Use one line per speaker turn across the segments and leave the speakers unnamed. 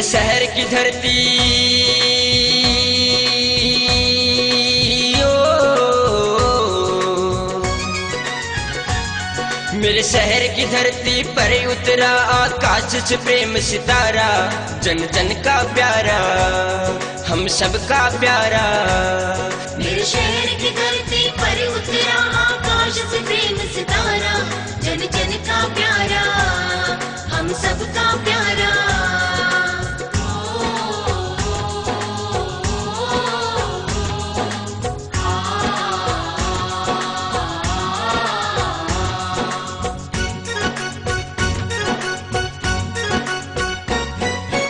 शहर की धरती मेरे शहर की धरती पर उतरा आकाश से प्रेम सितारा, जन जन का प्यारा, हम सबका प्यारा।
मेरे शहर की धरती पर उतरा आकाश से प्रेम सितारा, जन जन का प्यारा, हम सबका प्यारा।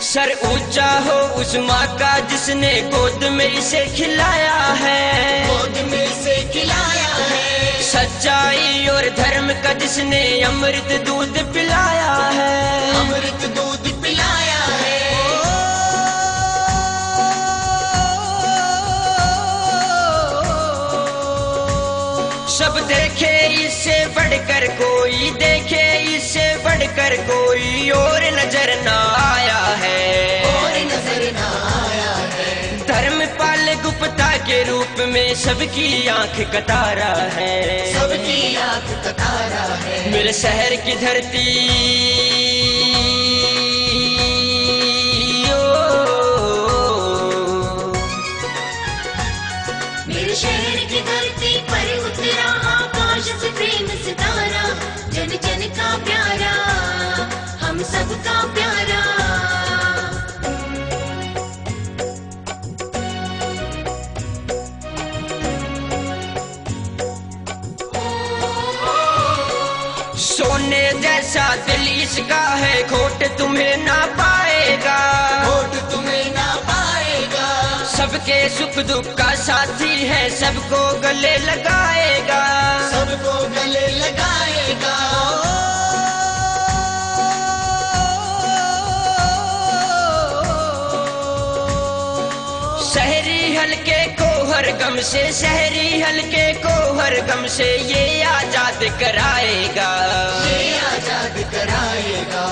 सर ऊंचा हो उस माँ का जिसने गोद में इसे खिलाया है,
गोद में इसे खिलाया है।
सच्चाई और धर्म का जिसने अमृत दूध पिलाया है,
अमृत दूध पिलाया है।
सब देखे इससे बढ़कर कोई, देखे इससे बढ़कर कोई और नजर ना आया है,
और नजर ना आया है।
धर्मपाल गुप्ता के रूप में सबकी आंख कतारा है,
सबकी आंख कतारा है।
मेरे शहर की धरती
मेरे शहर की धरती पर उतरा आकाश से प्रेम सितारा, जन जन का प्यारा, हम सबका प्यारा।
सोने जैसा दिल इसका है, खोट तुम्हें ना पाएगा,
खोट तुम्हें ना पाएगा।
सबके सुख दुख का साथी है, सबको गले लगाएगा,
सबको गले लगाएगा।
शहरी हल्के को हर गम से, शहरी हल्के को हर गम से ये आजाद कराएगा,
ये आजाद कराएगा।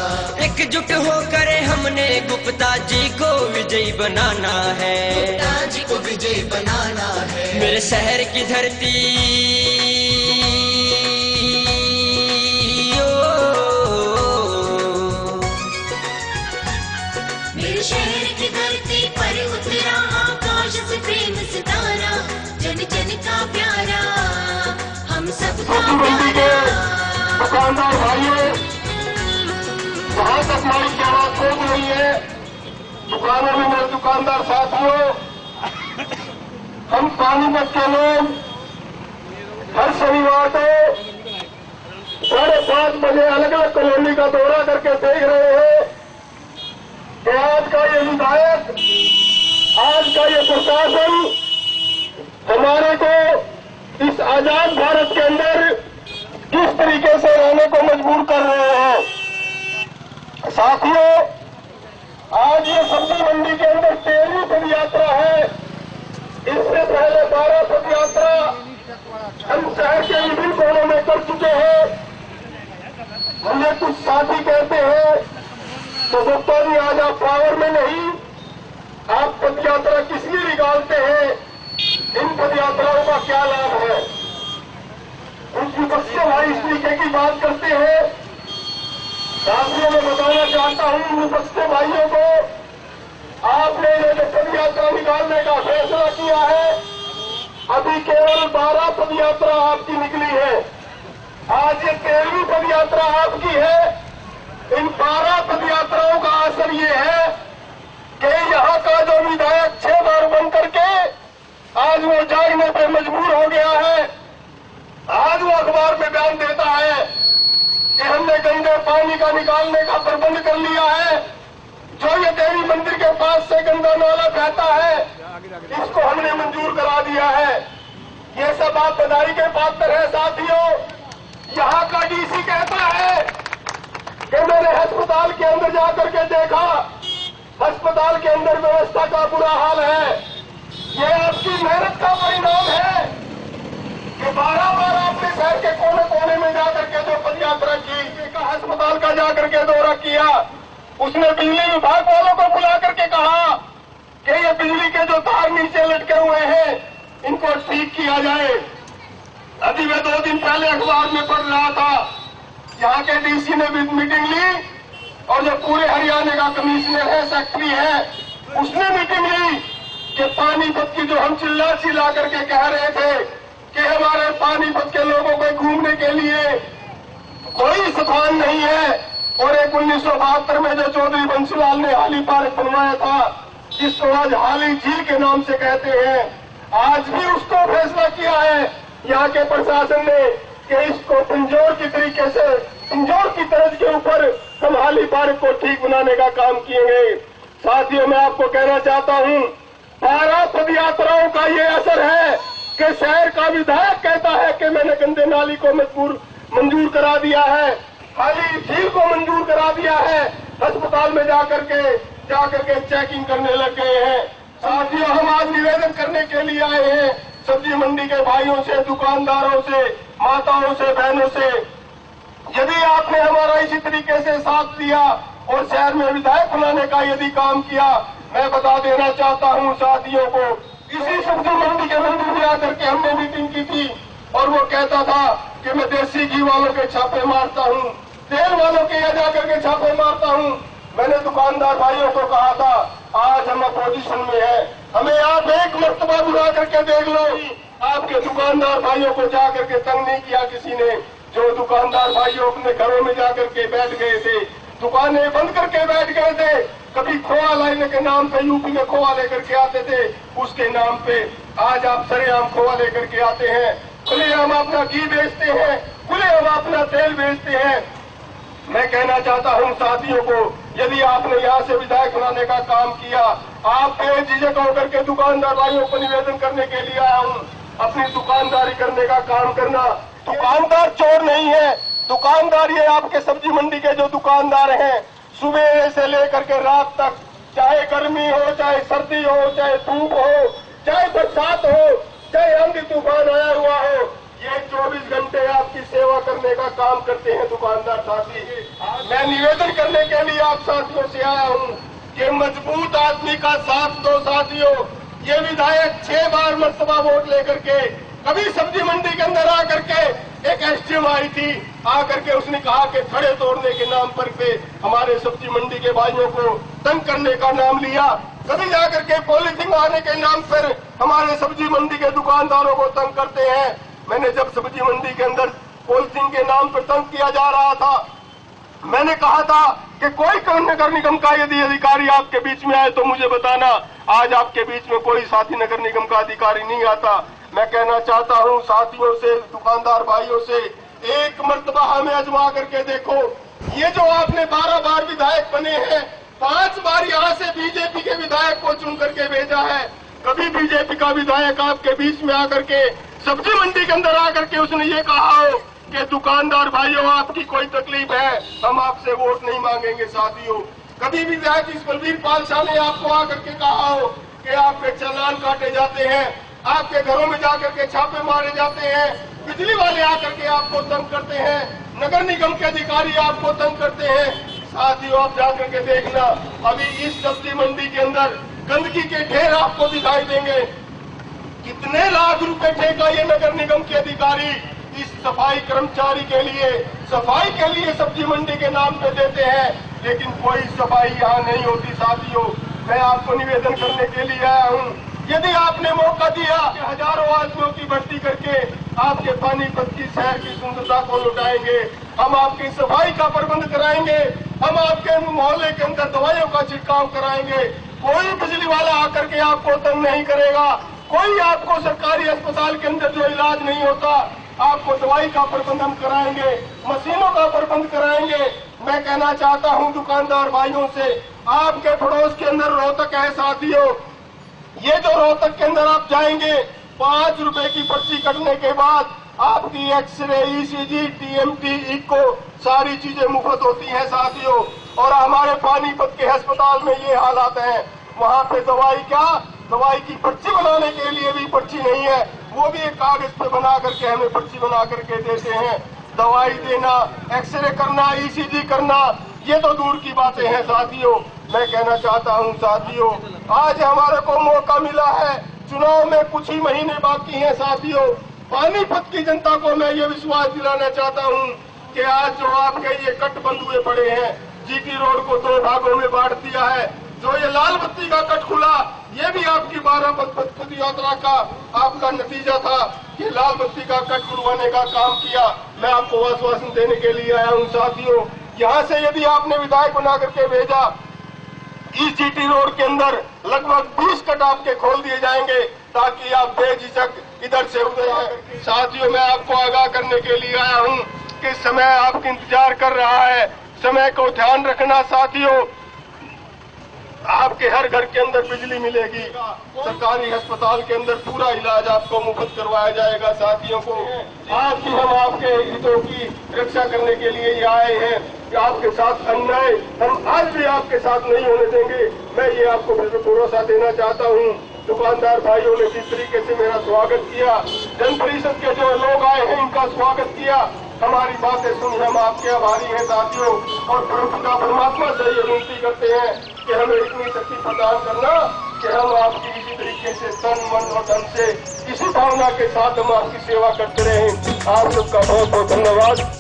एकजुट होकर हमने गुप्ता जी को विजयी बनाना है,
गुप्ता जी को विजयी बनाना है।
मेरे शहर की धरती
मेरे शहर की धरती पर उतरा आकाश से प्रेम सितारा, जन जन का प्यारा, हम सबका प्यारा।
दुकानदार भाइयों, जहाँ तक हमारी की आवाज पहुंच रही है, दुकानों में मेरे दुकानदार साथियों, हम पानीपत के लोग हर शनिवार को 5:30 बजे अलग अलग कॉलोनी का दौरा करके देख रहे हैं कि आज का ये विधायक, आज का ये प्रशासन हमारे को इस आजाद भारत के अंदर किस तरीके से रहने को मजबूर कर रहे हैं। साथियों, आज ये सब्जी मंडी के अंदर 13वीं पद यात्रा है। इससे पहले 12 पद यात्रा हम शहर के विभिन्न कोनों में कर चुके हैं। हमें कुछ साथी कहते हैं तो गुप्ता जी आज आप पावर में नहीं, आप पद यात्रा किस लिए निकालते हैं, इन पद यात्राओं का क्या लाभ है। कुछ विपक्ष भाई इस तरीके की बात करते हैं। साथियों, मैं बताना चाहता हूं विपक्ष भाइयों को, आपने ये जो पद यात्रा निकालने का फैसला किया है, अभी केवल 12 पद यात्रा आपकी निकली है। आज ये 13वीं पद यात्रा आपकी है। इन 12 पद यात्राओं का असर ये है कि यहाँ का जो विधायक 6 बार बन करके आज वो जागने पर मजबूर हो गया है। आज वो अखबार में बयान देता है कि हमने गंदे पानी का निकालने का प्रबंध कर लिया है। जो ये देवी मंदिर के पास से गंदा नाला बहता है, इसको हमने मंजूर करा दिया है। ये सब आप बधाई के पात्र है। साथियों, यहाँ का डीसी कहता है कि मैंने अस्पताल के अंदर जाकर के देखा, अस्पताल के अंदर व्यवस्था का बुरा हाल है। ये आपकी मेहनत का परिणाम है कि 12 बार आपने शहर के कोने कोने में जाकर के जो पद यात्रा की, अस्पताल का जाकर के दौरा किया, उसने बिजली विभाग वालों को बुला करके कहा कि ये बिजली के जो तार नीचे लटके हुए हैं इनको ठीक किया जाए। अभी मैं 2 दिन पहले अखबार में पढ़ रहा था, यहाँ के डीसी ने भी मीटिंग ली और जो पूरे हरियाणा का कमिश्नर है, सेक्रेटरी है, उसने मीटिंग ली कि पानीपत की जो हम चिल्ला करके कह रहे थे कि हमारे पानीपत के लोगों को घूमने के लिए कोई स्थान नहीं है, और एक 1972 में जो चौधरी बंसीलाल ने हाली पार्क बनवाया था, जिसको आज हाली झील के नाम से कहते हैं, आज भी उसको फैसला किया है यहाँ के प्रशासन ने कि इसको पिंजौर की तरीके से, पिंजौर की तर्ज के ऊपर हम हाली पार्क को ठीक बनाने का काम किएंगे। साथियों, मैं आपको कहना चाहता हूँ, 12 पदयात्राओं का ये असर है कि शहर का विधायक कहता है कि मैंने गंदे नाली को मंजूर करा दिया है, हाली झील को मंजूर करा दिया है, अस्पताल में जाकर के चेकिंग करने लग गए हैं। साथियों, हम आज निवेदन करने के लिए आए हैं सब्जी मंडी के भाइयों से, दुकानदारों से, माताओं से, बहनों से, यदि आपने हमारा इसी तरीके से साथ दिया और शहर में विधायक बनाने का यदि काम किया, मैं बता देना चाहता हूं साथियों को, इसी सब्जी मंडी के मंदिर में आकर के हमने मीटिंग की थी और वो कहता था कि मैं देसी घी वालों के छापे मारता हूं, तेल वालों के यहाँ जाकर के छापे मारता हूं। मैंने दुकानदार भाइयों को कहा था, आज हम अपोजिशन में है, हमें आप एक मर्तबा बुला करके देख लो, आपके दुकानदार भाइयों को जाकर के तंग नहीं किया किसी ने। जो दुकानदार भाइयों अपने घरों में जाकर के बैठ गए थे, दुकानें बंद करके बैठ गए थे, कभी खोआ लाने के नाम पे यूपी में खोआ लेकर के आते थे, उसके नाम पे आज आप सरेआम खोआ लेकर के आते हैं, खुलेआम अपना घी बेचते हैं, खुलेआम अपना तेल बेचते हैं। मैं कहना चाहता हूं साथियों को, यदि आपने यहाँ से विधायक बनाने का काम किया, आप बेझिझक होकर के दुकानदार भाइयों को निवेदन करने के लिए आया हूं, अपनी दुकानदारी करने का काम करना। दुकानदार चोर नहीं है, दुकानदार ये आपके सब्जी मंडी के जो दुकानदार हैं, सुबह से लेकर के रात तक, चाहे गर्मी हो, चाहे सर्दी हो, चाहे धूप हो, चाहे बरसात हो, चाहे आंधी तूफान आया हुआ हो, ये 24 घंटे आपकी सेवा करने का काम करते हैं दुकानदार साथी। मैं निवेदन करने के लिए आप साथियों से आया हूं कि मजबूत आदमी का साथ दो साथियों। ये विधायक 6 बार मर्तबा वोट लेकर के, कभी सब्जी मंडी के अंदर आकर के एक एसडीएम आई थी, आकर के उसने कहा कि खड़े तोड़ने के नाम पर पे हमारे सब्जी मंडी के भाइयों को तंग करने का नाम लिया, कभी जाकर के पॉलिथीन आने के नाम पर हमारे सब्जी मंडी के दुकानदारों को तंग करते हैं। मैंने जब सब्जी मंडी के अंदर पॉलिथीन के नाम पर तंग किया जा रहा था, मैंने कहा था कि कोई नगर निगम का यदि अधिकारी आपके बीच में आए तो मुझे बताना। आज आपके बीच में कोई साथी नगर निगम का अधिकारी नहीं आता। मैं कहना चाहता हूं साथियों से, दुकानदार भाइयों से, एक मर्तबा हमें आजमा करके देखो। ये जो आपने 12 बार विधायक बने हैं, 5 बार यहाँ से बीजेपी के विधायक को चुन करके भेजा है। कभी बीजेपी का विधायक आपके बीच में आकर के, सब्जी मंडी के अंदर आकर के उसने ये कहा हो कि दुकानदार भाइयों आपकी कोई तकलीफ है, हम आपसे वोट नहीं मांगेंगे साथियों। कभी भी विधायक इस बलबीर पाल शाह ने आपको आकर के कहा हो कि आपके चालान काटे जाते हैं, आपके घरों में जाकर के छापे मारे जाते हैं, बिजली वाले आकर के आपको तंग करते हैं, नगर निगम के अधिकारी आपको तंग करते हैं। साथियों, आप जाकर के देखना, अभी इस सब्जी मंडी के अंदर गंदगी के ढेर आपको दिखाई देंगे। कितने लाख रुपए ठेका ये नगर निगम के अधिकारी इस सफाई कर्मचारी के लिए, सफाई के लिए सब्जी मंडी के नाम पे देते हैं, लेकिन कोई सफाई यहाँ नहीं होती साथियों। मैं आपको निवेदन करने के लिए आया हूँ, यदि आपने मौका दिया कि हजारों आदमियों की भर्ती करके आपके पानीपत की शहर की सुंदरता को लौटाएंगे, हम आपकी सफाई का प्रबंध कराएंगे, हम आपके मोहल्ले के अंदर दवाइयों का छिड़काव कराएंगे, कोई बिजली वाला आकर के आपको तंग नहीं करेगा, कोई आपको सरकारी अस्पताल के अंदर जो इलाज नहीं होता, आपको दवाई का प्रबंध हम कराएंगे, मशीनों का प्रबंध कराएंगे। मैं कहना चाहता हूं दुकानदार भाइयों से, आपके पड़ोस के अंदर रोहतक है साथियों, ये जो रोहतक के अंदर आप जाएंगे, 5 रुपए की पर्ची कटने के बाद आपकी एक्सरे, ईसीजी, टीएमटी, इको सारी चीजें मुफ्त होती हैं साथियों। और हमारे पानीपत के अस्पताल में ये हालात हैं, वहाँ पे दवाई की पर्ची बनाने के लिए भी पर्ची नहीं है, वो भी एक कागज पे बना करके हमें पर्ची बना करके देते हैं। दवाई देना, एक्सरे करना, ईसीजी करना, ये तो दूर की बातें हैं साथियों। मैं कहना चाहता हूं साथियों, आज हमारे को मौका मिला है, चुनाव में कुछ ही महीने बाकी हैं साथियों। पानीपत की जनता को मैं ये विश्वास दिलाना चाहता हूं कि आज जो आपके ये कट बंधुए पड़े हैं, जीटी रोड को 2 भागों में बांट दिया है, जो ये लाल बत्ती का कट खुला, ये भी आपकी 12 पद यात्रा का आपका नतीजा था कि लाल बत्ती का कट खुलवाने का काम किया। मैं आपको आश्वासन देने के लिए आया हूं साथियों। यहाँ से यदि आपने विधायक बना करके भेजा, इस जीटी रोड के अंदर लगभग 20 कट आपके खोल दिए जाएंगे ताकि आप बेझिझक इधर से उधर आए। साथियों, मैं आपको आगाह करने के लिए आया हूं कि समय आपका इंतजार कर रहा है। समय को ध्यान रखना साथियों। आपके हर घर के अंदर बिजली मिलेगी, सरकारी अस्पताल के अंदर पूरा इलाज आपको मुफ्त करवाया जाएगा साथियों को। आज भी हम आपके हितों की रक्षा करने के लिए ही आए हैं कि आपके साथ अन्याय हम आज भी आपके साथ नहीं होने देंगे। मैं ये आपको भरोसा देना चाहता हूँ। दुकानदार भाइयों ने जिस तरीके से मेरा स्वागत किया, जन परिषद के जो लोग आए हैं इनका स्वागत किया, हमारी बातें सुनी, हम आपके आभारी हैं साथियों। और परमपिता परमात्मा से ये विनती करते हैं कि हमें इतनी शक्ति प्रदान करना कि हम आपकी इसी तरीके से तन मन और धन से इसी भावना के साथ हम आपकी सेवा करते रहें। आप सबका बहुत बहुत धन्यवाद।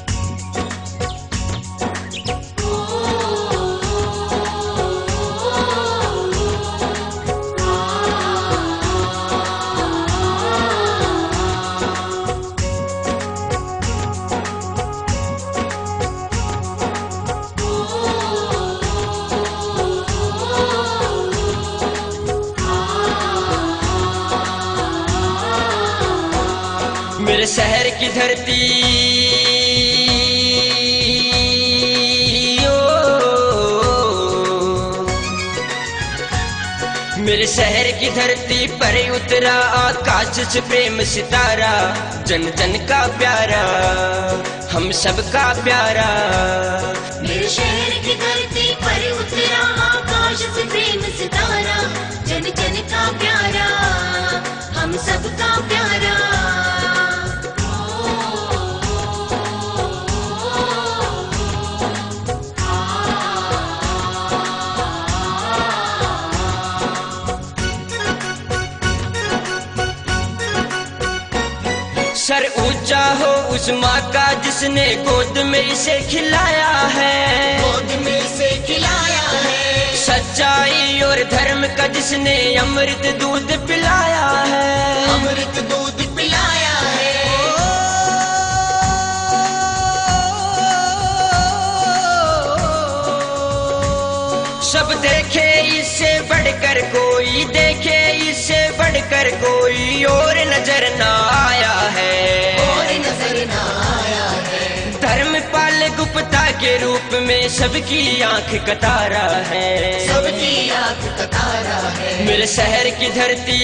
मेरे शहर की धरती मेरे शहर की धरती पर उतरा आकाश से प्रेम सितारा, जन जन का प्यारा, हम सबका प्यारा।
मेरे शहर की धरती पर उतरा आकाश से प्रेम सितारा, जन जन का प्यारा, हम सबका प्यारा।
सर ऊंचा हो उस माँ का जिसने गोद में इसे खिलाया है,
गोद में इसे खिलाया है।
सच्चाई और धर्म का जिसने अमृत दूध पिलाया है,
अमृत दूध पिलाया है।
सब देखे इससे बढ़कर कोई, देखे इससे बढ़कर कोई और नजर ना आया है,
और नजर ना आया है।
धर्मपाल गुप्ता के रूप में सबकी आंख का तारा है,
सबकी आंख का तारा है।
मेरे शहर की धरती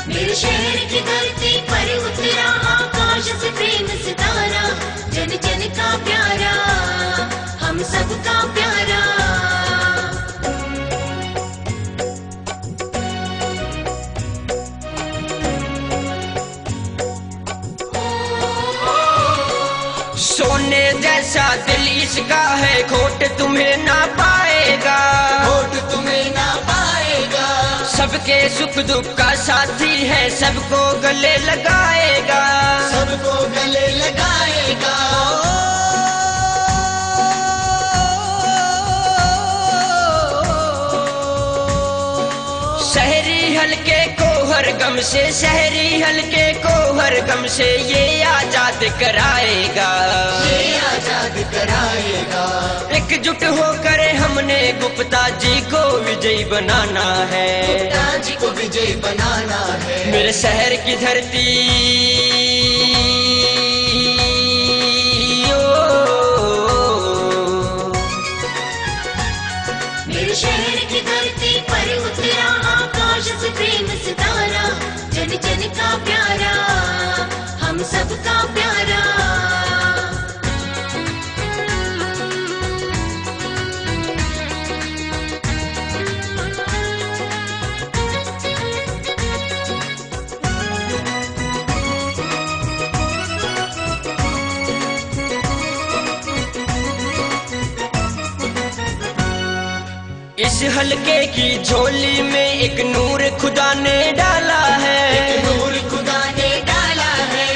मेरे शहर की धरती पर उतरा आकाश से प्रेम सितारा, जन जन का प्यारा, हम सबका प्यारा।
सोने जैसा दिल इसका है, खोट तुम्हें ना पाएगा,
खोट तुम्हें ना पाएगा।
सबके सुख दुख का साथी है, सबको गले लगाएगा,
सबको गले लगाएगा।
शहरी हल्के को हर गम से, शहरी हल्के को हर गम से ये आजाद कराएगा,
ये आजाद कराएगा।
एकजुट होकर हमने गुप्ता जी को विजयी बनाना है,
गुप्ता जी को विजयी बनाना है।
मेरे शहर की धरती
मेरे शहर की धरती पर उतरा आकाश से प्रेम सितारा, जन जन का प्यारा, हम सबका प्यारा।
हल्के की झोली में एक नूर खुदा ने डाला है,
नूर खुदा ने डाला है।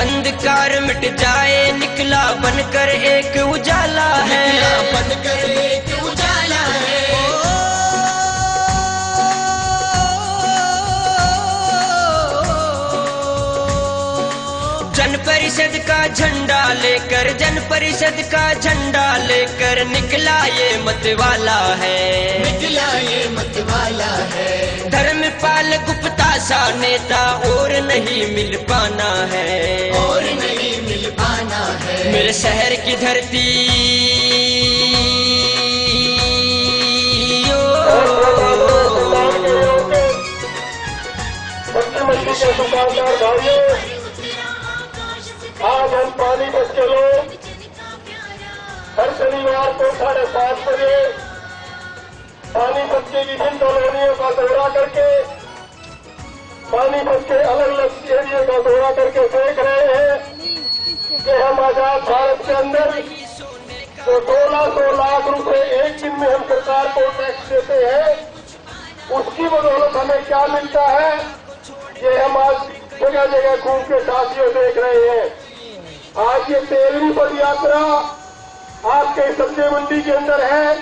अंधकार मिट जाए निकला बनकर एक उजाला है,
बनकर एक उजाला है।
जन परिषद का झंडा लेकर, जन परिषद का झंडा लेकर निकला ये मतवाला है,
निकला ये मतवाला है।
धर्मपाल गुप्ता सा नेता और नहीं मिल पाना है,
और नहीं मिल पाना है।
मेरे शहर की धरती
सब्जी मंडी के दुकानदार भाइयों, आज हम पानीपत के लोग हर शनिवार को 7:30 बजे पानीपत की विभिन्न कॉलोनियों का दौरा करके, पानीपत के अलग अलग एरिया का दौरा करके देख रहे हैं कि हम आजाद भारत के अंदर जो 1600 लाख रुपए एक दिन में हम सरकार को टैक्स देते हैं, उसकी बदौलत हमें क्या मिलता है, ये हम आज जगह जगह घूम के साथियों देख रहे हैं। आज ये 13वीं पद यात्रा आपके सब्जी मंडी के अंदर है।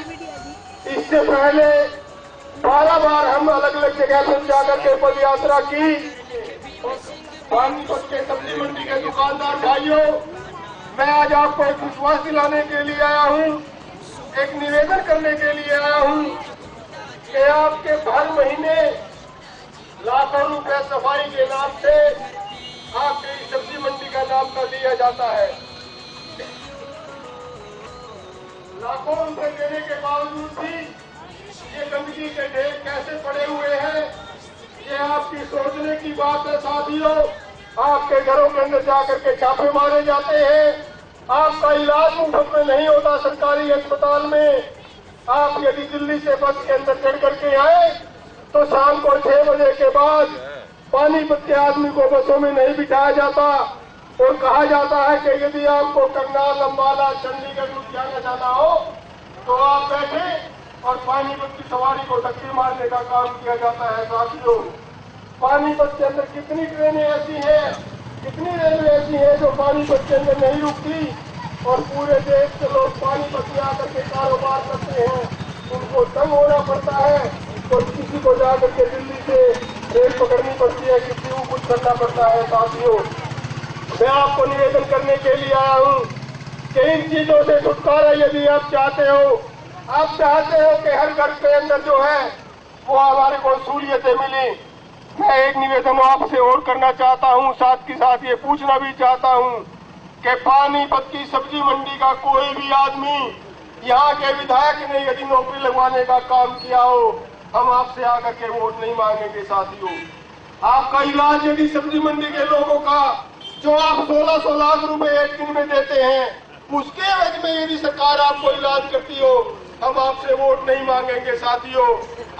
इससे पहले 12 बार हम अलग अलग जगह पर जाकर के पद यात्रा की। पानीपत के सब्जी मंडी के दुकानदार भाइयों, मैं आज आपको एक विश्वास दिलाने के लिए आया हूँ, एक निवेदन करने के लिए आया हूँ कि आपके हर महीने लाखों रुपए सफाई के नाम से आपकी सब्जी मंडी का नाम का लिया जाता है। लाखों रुपए देने के बावजूद भी ये गंदगी के ढेर कैसे पड़े हुए हैं, ये आपकी सोचने की बात है साथियों। आपके घरों के अंदर जाकर के छापे मारे जाते हैं, आपका इलाज मुफ्त में नहीं होता सरकारी अस्पताल में। आप यदि दिल्ली से बस के अंदर चढ़ करके आए तो शाम को 6 बजे के बाद पानीपत के आदमी को बसों में नहीं बिठाया जाता और कहा जाता है कि यदि आपको करनाल, अम्बाला, चंडीगढ़, लुधियाना जाना हो तो आप बैठे और पानीपत की सवारी को धक्के मारने का काम किया जाता है। साथियों, पानीपत के अंदर कितनी ट्रेनें ऐसी हैं, कितनी रेलवे ऐसी हैं जो पानीपत के अंदर नहीं रुकती और पूरे देश के लोग पानीपत में आकर के कारोबार करते हैं, उनको तंग होना पड़ता है और किसी को जाकर के दिल्ली से ट्रेन पकड़नी पड़ती है, किसी को कुछ करना पड़ता है। साथियों, मैं आपको निवेदन करने के लिए आया हूँ कि इन चीजों से छुटकारा यदि आप चाहते हो, आप चाहते हो कि हर घर के अंदर जो है वो हमारे को सहूलियतें मिली, मैं एक निवेदन आपसे और करना चाहता हूँ, साथ के साथ ये पूछना भी चाहता हूँ कि पानीपत की सब्जी मंडी का कोई भी आदमी यहाँ के विधायक ने यदि नौकरी लगवाने का काम किया हो, हम आपसे आकर के वोट नहीं मांगेंगे। साथियों, आपका इलाज यदि सब्जी मंडी के लोगों का जो आप 1600 लाख रुपए एक दिन में देते हैं, उसके एवज में यदि सरकार आपको इलाज करती हो, हम आपसे वोट नहीं मांगेंगे। साथियों,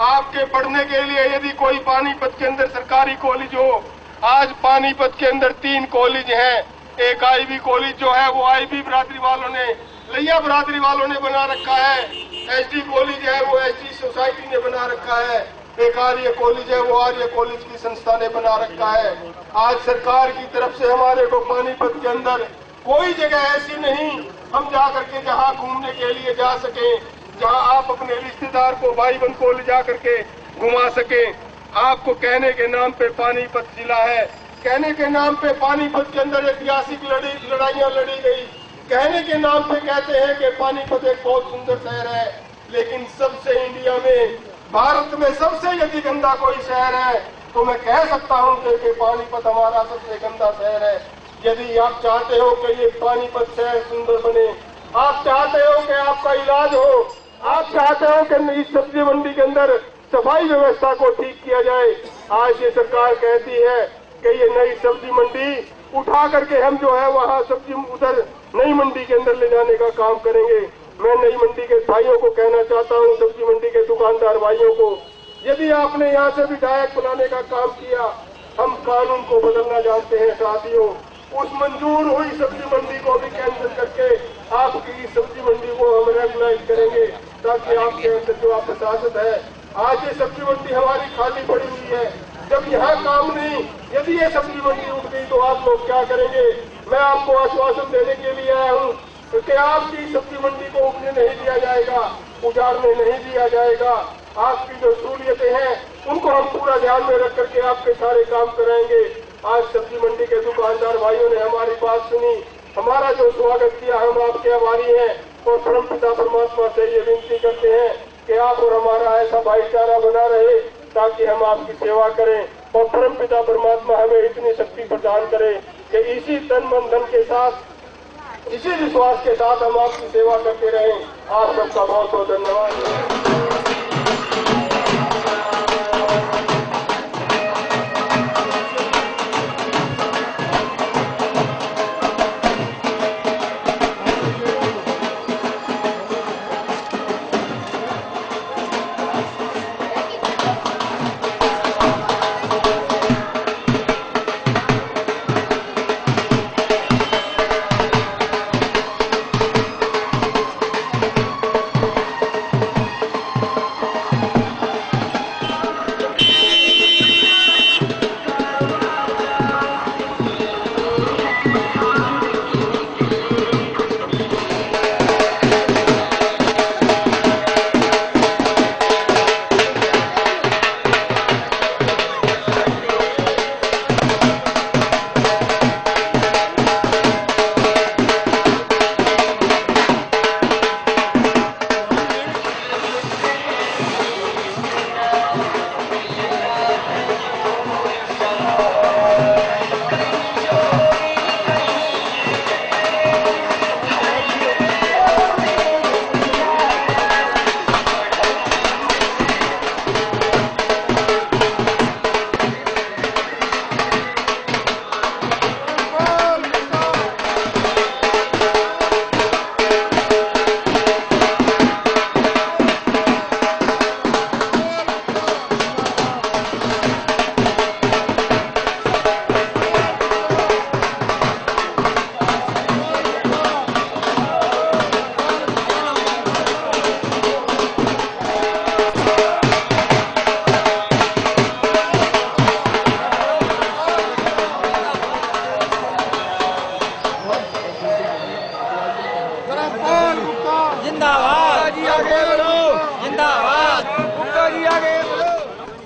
आपके पढ़ने के लिए यदि कोई पानीपत के अंदर सरकारी कॉलेज हो, आज पानीपत के अंदर 3 कॉलेज हैं। एक आईबी कॉलेज जो है वो आईबी बिरादरी वालों ने, लैया बिरादरी वालों ने बना रखा है। एसडी कॉलेज है वो एसडी सोसाइटी ने बना रखा है। एक आर्य कॉलेज है वो आर्य कॉलेज की संस्था ने बना रखा है। आज सरकार की तरफ से हमारे को पानीपत के अंदर कोई जगह ऐसी नहीं हम जाकर के जहाँ घूमने के लिए जा सके, जहाँ आप अपने रिश्तेदार को, भाई बंद को ले जा करके घुमा सके। आपको कहने के नाम पे पानीपत जिला है, कहने के नाम पे पानीपत के अंदर ऐतिहासिक लड़ाइयाँ लड़ी गई, कहने के नाम पे कहते हैं कि पानीपत एक बहुत सुंदर शहर है, लेकिन सबसे इंडिया में, भारत में सबसे यदि गंदा कोई शहर है तो मैं कह सकता हूँ कि पानीपत हमारा सबसे गंदा शहर है। यदि आप चाहते हो कि ये पानीपत शहर सुंदर बने, आप चाहते हो कि आपका इलाज हो, आप चाहते हो कि इस सब्जी मंडी के अंदर सफाई व्यवस्था को ठीक किया जाए, आज ये सरकार कहती है कि ये नई सब्जी मंडी उठा करके हम जो है वहाँ सब्जी उधर नई मंडी के अंदर ले जाने का काम करेंगे। मैं नई मंडी के भाइयों को कहना चाहता हूँ, सब्जी मंडी के दुकानदार भाइयों को, यदि आपने यहाँ से विधायक बनाने का काम किया, हम कानून को बदलना जानते हैं। साथियों, उस मंजूर हुई सब्जी मंडी को भी कैंसिल करके आपकी सब्जी मंडी को हम रेगुलाइज करेंगे। ताकि आपके अंदर जो आप प्रशासन है, आज ये सब्जी मंडी हमारी खाली पड़ी हुई है, जब यहाँ काम नहीं, यदि ये सब्जी मंडी उठ गई तो आप लोग क्या करेंगे? मैं आपको आश्वासन देने के लिए आया हूँ कि आपकी सब्जी मंडी को उठने नहीं दिया जाएगा, उजाड़ने नहीं दिया जाएगा। आपकी जो सहूलियतें हैं उनको हम पूरा ध्यान में रख करके आपके सारे काम कराएंगे। आज सब्जी मंडी के दुकानदार भाइयों ने हमारी बात सुनी, हमारा जो स्वागत किया, हम आपके आभारी हैं और परमपिता परमात्मा से ये विनती करते हैं कि आप और हमारा ऐसा भाईचारा बना रहे ताकि हम आपकी सेवा करें और परमपिता परमात्मा हमें इतनी शक्ति प्रदान करे कि इसी तन मन धन के साथ, इसी विश्वास के साथ हम आपकी सेवा करते रहें। आप सबका बहुत बहुत धन्यवाद।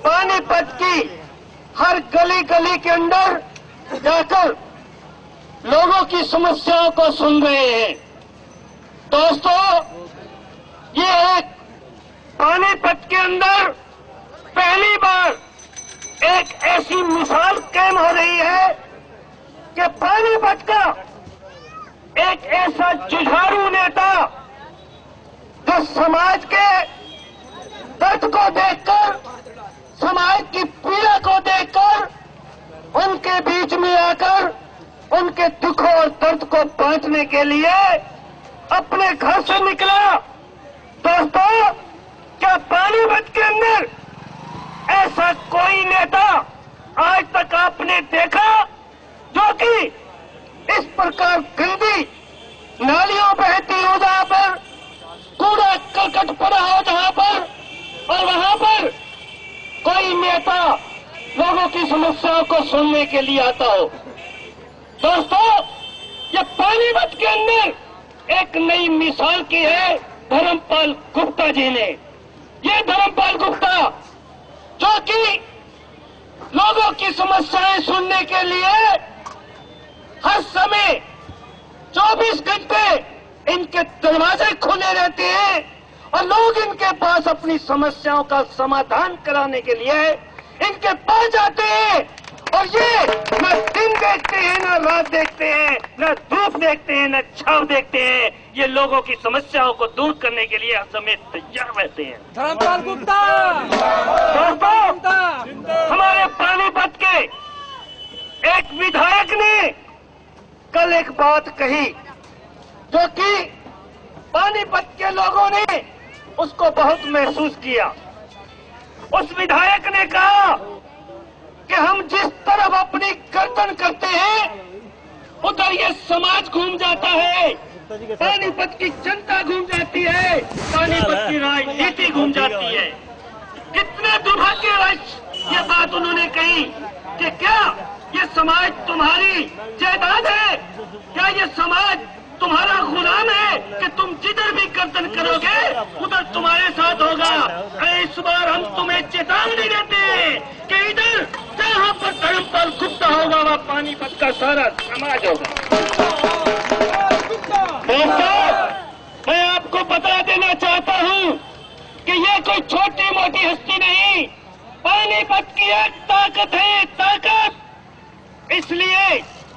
पानीपत की हर गली गली के अंदर जाकर लोगों की समस्याओं को सुन रहे हैं। दोस्तों, ये एक पानीपत के अंदर पहली बार एक ऐसी मिसाल कायम हो रही है कि पानीपत का एक ऐसा जुझारू नेता जो समाज के दर्द को देखकर, समाज की पीड़ा को देखकर उनके बीच में आकर उनके दुख और दर्द को बांटने के लिए अपने घर से निकला। दोस्तों, क्या पानीपत के अंदर ऐसा कोई नेता आज तक आपने देखा जो कि इस प्रकार गंदी नालियों बहती हो जहां पर, कूड़ा करकट पड़ा हो जहां पर, और वहां पर कोई नेता लोगों की समस्याओं को सुनने के लिए आता हो? दोस्तों, ये पानीपत के अंदर एक नई मिसाल की है धर्मपाल गुप्ता जी ने। ये धर्मपाल गुप्ता जो कि लोगों की समस्याएं सुनने के लिए हर समय 24 घंटे इनके दरवाजे खुले रहते हैं और लोग इनके पास अपनी समस्याओं का समाधान कराने के लिए इनके पास जाते हैं। और ये न दिन देखते हैं, न रात देखते हैं, न धूप देखते हैं, न छांव देखते हैं। ये लोगों की समस्याओं को दूर करने के लिए हर समय तैयार रहते हैं।
धर्मपाल गुप्ता।
दोस्तों, हमारे पानीपत के एक विधायक ने कल एक बात कही जो कि पानीपत के लोगों ने उसको बहुत महसूस किया। उस विधायक ने कहा कि हम जिस तरफ अपनी गर्दन करते हैं उधर ये समाज घूम जाता है। पानीपत की जनता घूम जाती है, पानीपत की राजनीति घूम जाती है। कितने दुर्भाग्यवश ये बात उन्होंने कही कि क्या ये समाज तुम्हारी जायदाद है, क्या ये समाज तुम्हारा गुलाम है कि तुम जिधर भी गर्दन करोगे उधर तुम्हारे साथ होगा। इस बार हम तुम्हें चेतावनी देते हैं कि इधर जहाँ पर धर्मपाल गुप्ता होगा वहाँ पानीपत का सारा समाज होगा। दोस्तों, मैं आपको बता देना चाहता हूँ कि ये कोई छोटी मोटी हस्ती नहीं, पानीपत की एक ताकत है, ताकत। इसलिए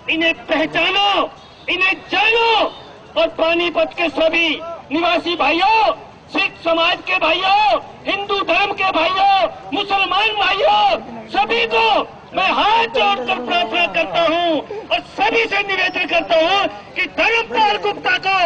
इन्हें पहचानो, इन्हें जानो और पानीपत के सभी निवासी भाइयों, सिख समाज के भाइयों, हिंदू धर्म के भाइयों, मुसलमान भाइयों, सभी को मैं हाथ जोड़कर प्रार्थना करता हूँ और सभी से निवेदन करता हूँ कि धर्मपाल गुप्ता को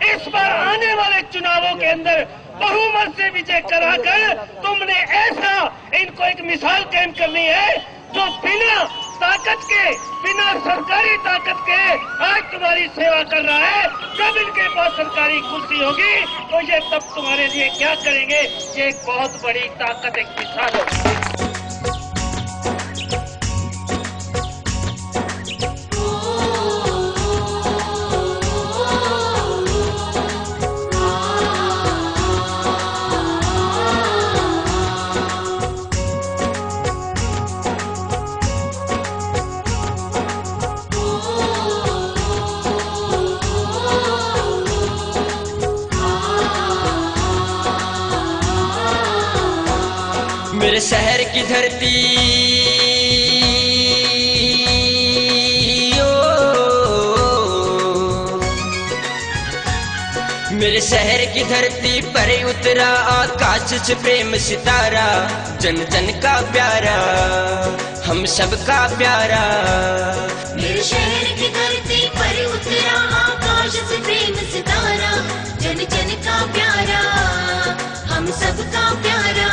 इस बार आने वाले चुनावों के अंदर बहुमत से विजय कराकर तुमने ऐसा इनको एक मिसाल कायम करनी है जो बिना ताकत के, बिना सरकारी ताकत के आज तुम्हारी सेवा कर रहा है। जब इनके पास सरकारी कुर्सी होगी तो ये तब तुम्हारे लिए क्या करेंगे, ये एक बहुत बड़ी ताकत, एक मिसाल होगी।
मेरे शहर की धरती मेरे शहर की धरती पर उतरा आकाश से प्रेम सितारा, जन जन का प्यारा, हम सबका प्यारा।
मेरे शहर की धरती पर उतरा आकाश से प्रेम सितारा, जन जन का प्यारा, हम सबका प्यारा।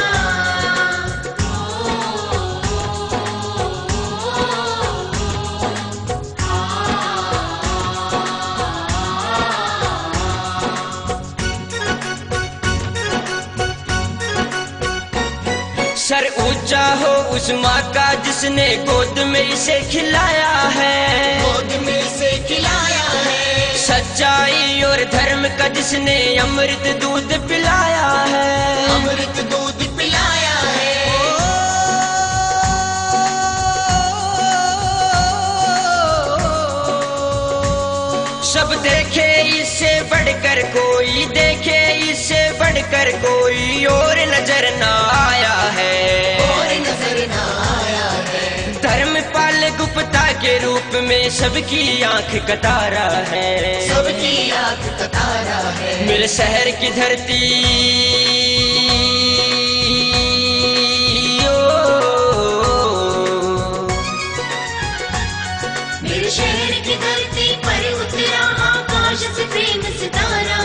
सर ऊंचा हो उस माँ का जिसने गोद में इसे खिलाया है,
गोद में इसे खिलाया है।
सच्चाई और धर्म का जिसने अमृत दूध पिलाया है,
अमृत दूध पिलाया है।
सब देखे इससे बढ़कर कोई, देखे इससे बढ़कर कोई और नजर ना आया है,
और नजर ना आया है।
धर्मपाल गुप्ता के रूप में सबकी आंख का तारा है,
सबकी आंख का तारा है।
मेरे शहर की धरती
मेरे शहर की धरती पर उतरा आकाश से प्रेम सितारा,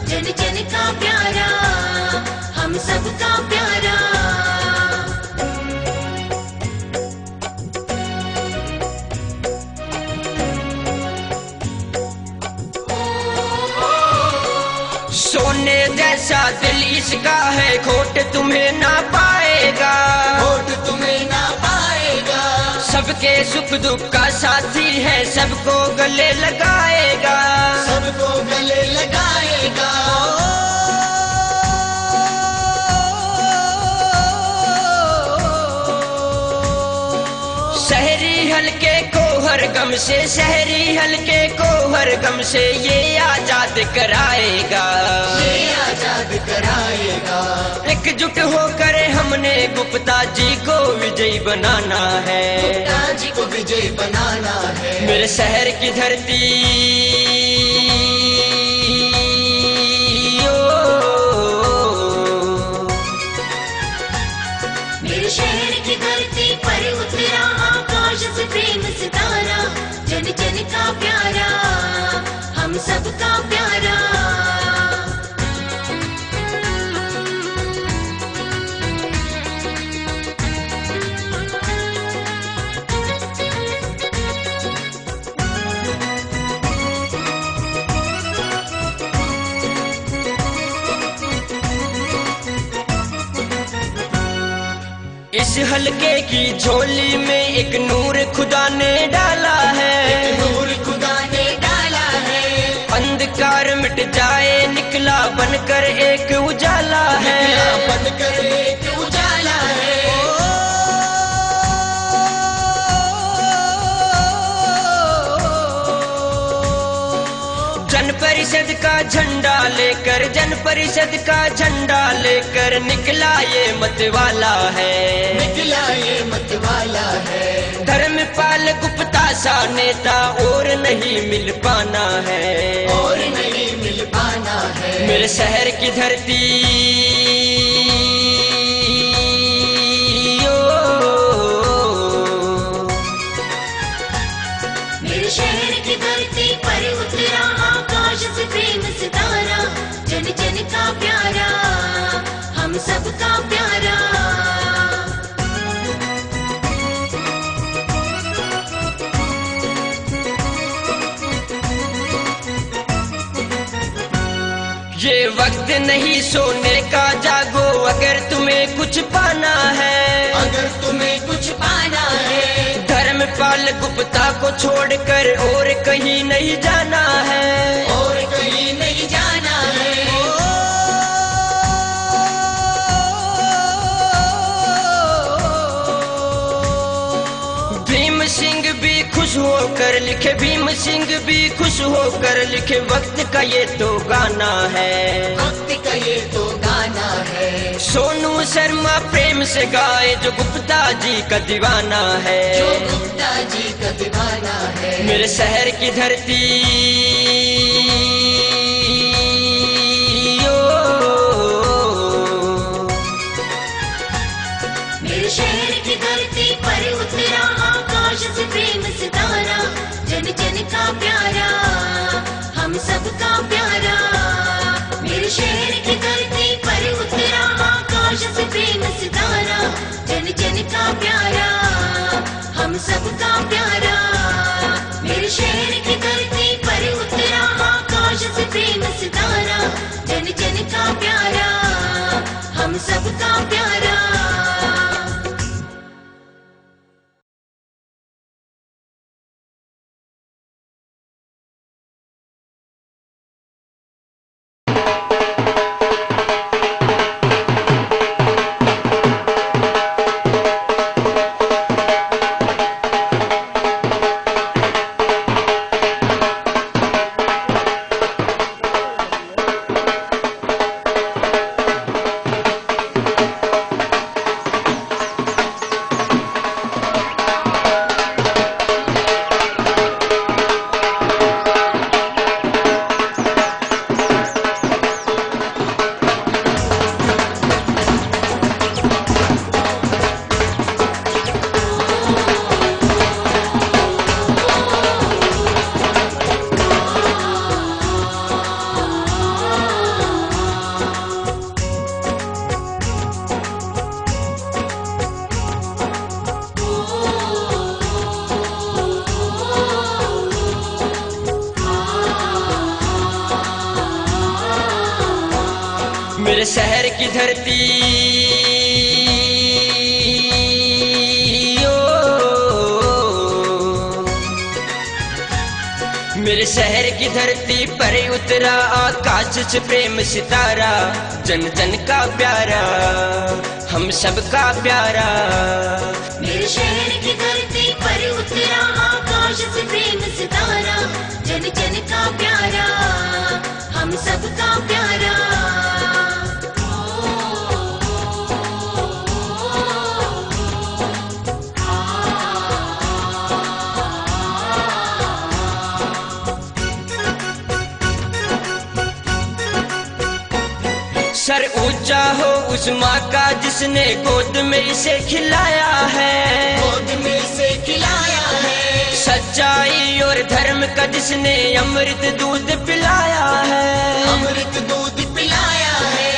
जन जन का प्यारा, हम सबका प्यारा।
सोने जैसा दिल इसका है, खोट तुम्हें ना पाएगा,
खोट तुम्हें ना पाएगा।
सबके सुख दुख का साथी है, सबको गले लगाएगा,
सबको गले लगाएगा।
शहरी हल्के को हर गम से, शहरी हल्के को हर गम से ये आजाद कराएगा,
ये आजाद कराएगा।
एकजुट होकर हमने गुप्ता जी को विजयी बनाना है,
गुप्ता जी को विजयी बनाना है।
मेरे शहर की धरती
मेरे शहर की धरती पर उतरा आकाश से प्रेम सितारा, जन जन का प्यारा, हम सबका प्यारा।
इस हल्के की झोली में एक नूर खुदा ने डाला है,
नूर खुदा ने डाला है।
अंधकार मिट जाए निकला बनकर एक उजाला है,
बनकर एक उजाला है।
जन परिषद का झंडा लेकर, जन परिषद का झंडा लेकर निकला ये मतवाला है,
निकला ये मतवाला है।
धर्मपाल गुप्ता सा नेता और नहीं मिल पाना है,
और नहीं मिल पाना है।
मेरे शहर की धरती
मेरे शहर की धरती पर उतरा आकाश से प्रेम सितारा, जन जन का प्यारा, हम सबका प्यारा।
ये वक्त नहीं सोने का, जागो अगर तुम्हें कुछ पाना है,
अगर तुम्हें कुछ पाना है।
धर्मपाल गुप्ता को छोड़कर और कहीं नहीं जाना है,
और कहीं नहीं जाना है।
भीम सिंह भी खुश होकर लिखे, भीम सिंह भी खुश होकर लिखे, वक्त का ये तो गाना है,
वक्त का ये तो गाना है।
सोनू शर्मा प्रेम से गाए जो गुप्ता जी का दीवाना है,
जो गुप्ता जी का दीवाना है।
मेरे शहर की धरती
मेरे शहर की धरती पर उतरा आकाश से प्रेम सितारा, जन जन का प्यारा, हम सबका प्यारा। मेरे शहर की धरती पर उतरा आकाश से प्रेम सितारा, जन जन का प्यारा, हम सबका प्यारा। मेरे शहर की धरती पर उतरा आकाश से प्रेम सितारा, जन जन का प्यारा, हम सबका प्यारा।
मेरे शहर की धरती मेरे शहर की धरती पर उतरा आकाश से प्रेम सितारा, जन जन का प्यारा, हम सबका प्यारा।
मेरे शहर की धरती पर उतरा आकाश से प्रेम सितारा, जन जन का प्यारा, हम सबका प्यारा।
सर ऊंचा हो उस माँ का जिसने गोद में इसे खिलाया है,
गोद में इसे खिलाया है।
सच्चाई और धर्म का जिसने अमृत दूध पिलाया है,
अमृत दूध पिलाया है।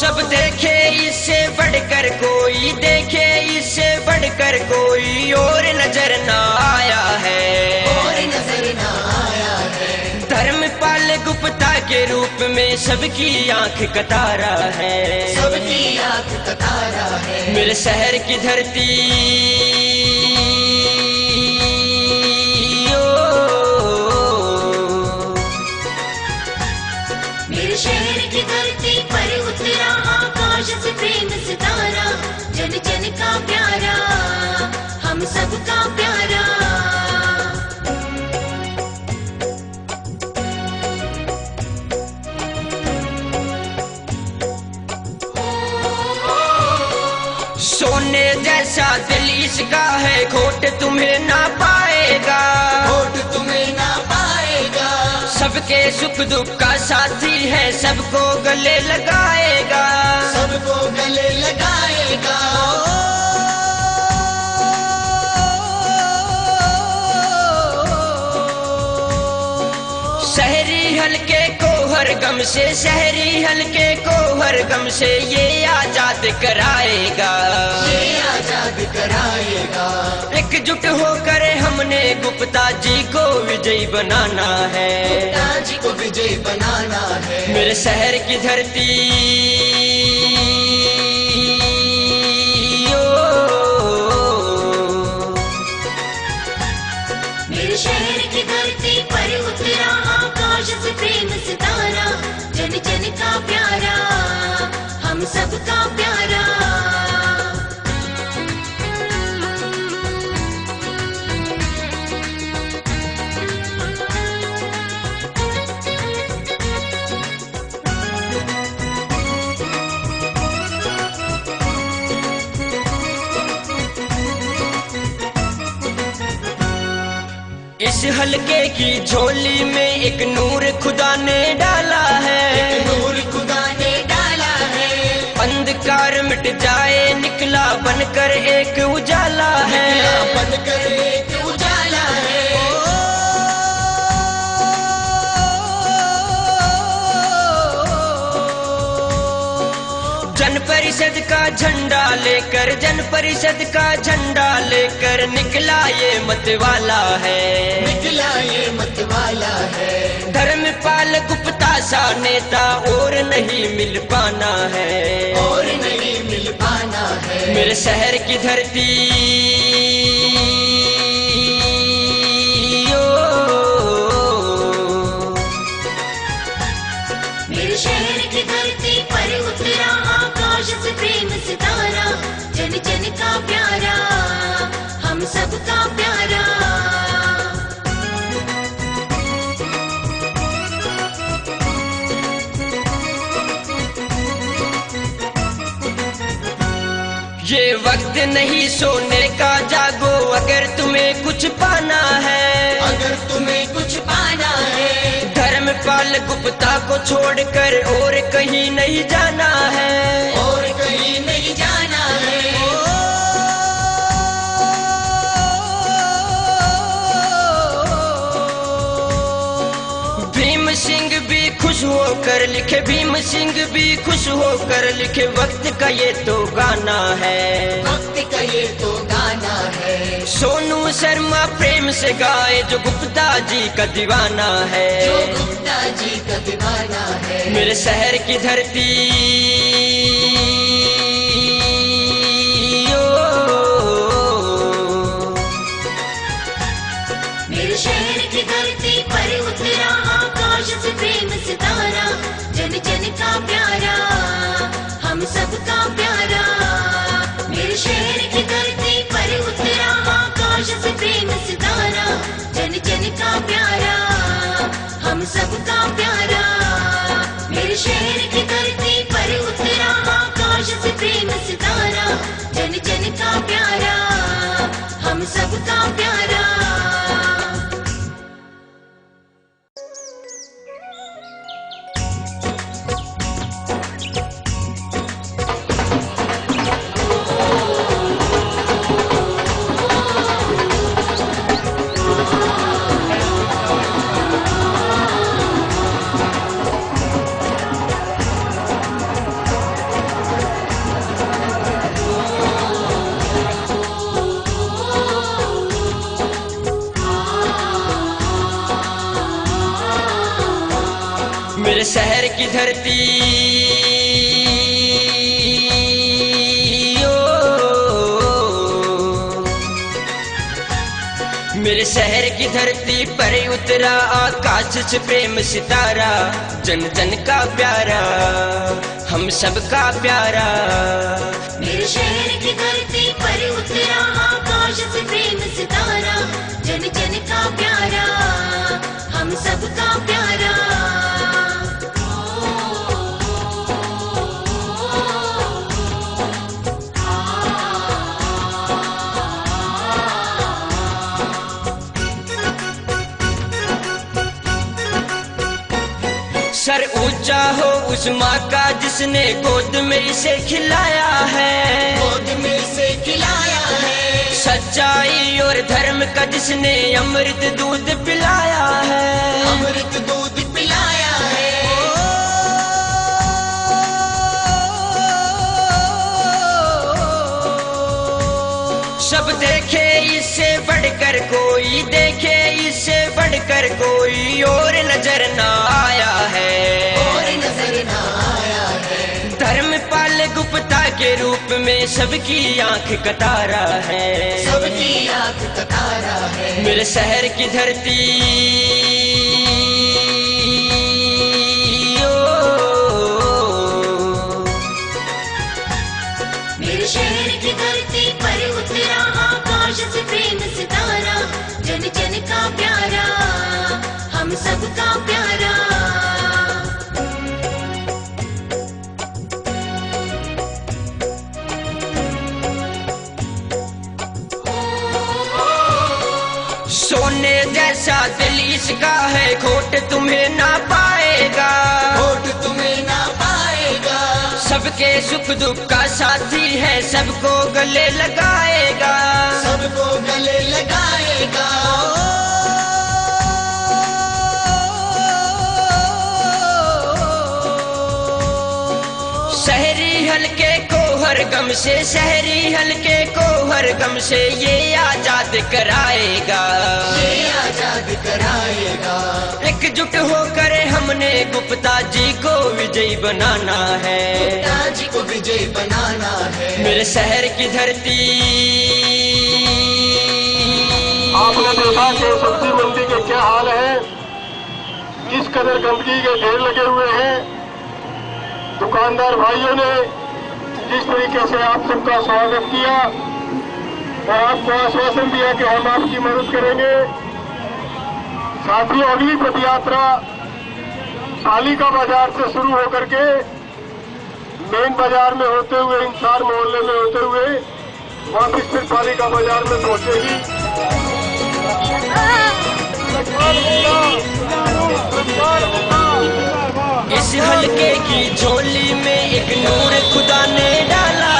सब देखे इससे बढ़कर कोई, देखे इससे बढ़कर कोई और नजर ना आया है,
और नजर ना आया है।
धर्मपाल गुप्ता गुप्ता के रूप में सबकी आंख का तारा है,
सबकी आंख का तारा है।
मेरे शहर की धरती
मेरे शहर की धरती पर उतरा आकाश से प्रेम सितारा, जन जन का प्यारा, हम सबका प्यारा।
सोने जैसा दिल इसका है, खोट तुम्हें ना पाएगा,
खोट तुम्हें ना पाएगा।
सबके सुख दुख का साथी है, सबको गले लगाएगा,
सबको गले लगाएगा।
शहरी हल्के को हर गम से, शहरी हल्के को हर गम से ये आजाद कराएगा,
ये आजाद कराएगा।
एकजुट होकर हमने गुप्ता जी को विजयी बनाना है,
गुप्ता जी को विजयी बनाना है।
मेरे शहर की धरती
मेरे शहर की धरती पर उतरा आकाश से प्रेम सितारा, जन जन का प्यारा, हम सबका प्यारा।
इस हल्के की झोली में एक नूर खुदा ने डाला है,
नूर खुदा ने डाला है।
अंधकार मिट जाए निकला बनकर एक उजाला है,
बनकर एक उजाला है।
जन परिषद का झंडा लेकर, जन परिषद का झंडा लेकर निकला ये मतवाला है,
निकला ये मतवाला है।
धर्मपाल गुप्ता सा नेता और नहीं मिल पाना है,
और नहीं मिल पाना है।
मेरे शहर की धरती
मेरे शहर की धरती पर उतरा आकाश से प्रेम सितारा, जन जन का प्यारा, हम सबका प्यारा।
ये वक्त नहीं सोने का, जागो अगर तुम्हें कुछ पाना है,
अगर तुम्हें कुछ पाना है।
धर्मपाल गुप्ता को छोड़कर और कहीं नहीं जाना है,
और कहीं नहीं जाना है।
भीम सिंह भी खुश होकर लिखे, भीम सिंह भी खुश होकर लिखे, वक्त का ये तो गाना है,
वक्त का ये तो गाना है।
सोनू शर्मा प्रेम से गाए जो गुप्ता जी का दीवाना है,
जो गुप्ता जी का दीवाना है।
मेरे शहर की धरती
मेरे शहर की धरती पर उतरा आकाश से प्रेम सितारा, जन जन का प्यारा, हम सबका प्यारा। मेरे शहर की धरती पर उतरा आकाश से प्रेम सितारा, जन जन का प्यारा, हम सबका प्यारा। मेरे शहर की धरती पर उतरा आकाश से प्रेम सितारा, जन जन का प्यारा, हम सबका प्यारा।
धरती मेरे शहर की धरती पर उतरा आकाश से प्रेम सितारा, जन जन का प्यारा, हम सबका प्यारा।
मेरे शहर की धरती पर उतरा आकाश से प्रेम सितारा, जन जन का प्यारा, हम सबका प्यारा।
सर ऊंचा हो उस माँ का जिसने गोद में इसे खिलाया है,
गोद में इसे खिलाया है।
सच्चाई और धर्म का जिसने अमृत दूध पिलाया है,
अमृत दूध पिलाया है।
सब देखे इससे बढ़कर कोई, देखे इससे बढ़कर कोई और नजर ना आया है,
और नजर ना आया है।
धर्मपाल गुप्ता के रूप में सबकी आंख का तारा है,
सबकी आंख का तारा है।
मेरे शहर की धरती
मेरे शहर की धरती पर उतरा आकाश से प्रेम सितारा, जन जन का प्यारा, हम सबका प्यारा।
सोने जैसा दिल इसका है, खोट तुम्हें ना पाएगा,
खोट तुम्हें ना पाएगा।
सबके सुख दुख का साथी है, सबको गले लगाएगा,
सबको गले लगाएगा।
शहरी हल्के को हर गम से, शहरी हल्के को हर गम से ये आजाद कराएगा,
ये आजाद कराएगा।
एकजुट होकर हमने गुप्ता जी को विजयी बनाना है,
गुप्ता जी को विजयी बनाना है।
मेरे शहर की धरती।
आपने देखा कि सब्जी मंडी के क्या हाल है, किस कदर गंदगी के ढेर लगे हुए हैं। दुकानदार भाइयों ने जिस तरीके से आप सबका स्वागत किया और आपको आश्वासन दिया कि हम आपकी मदद करेंगे। साथ ही अगली पद यात्रा पालिका बाजार से शुरू होकर के मेन बाजार में होते हुए, इंसार मोहल्ले में होते हुए वापिस फिर पालिका बाजार में पहुंचेगी।
इस हल्के की झोली में एक नूर खुदा ने डाला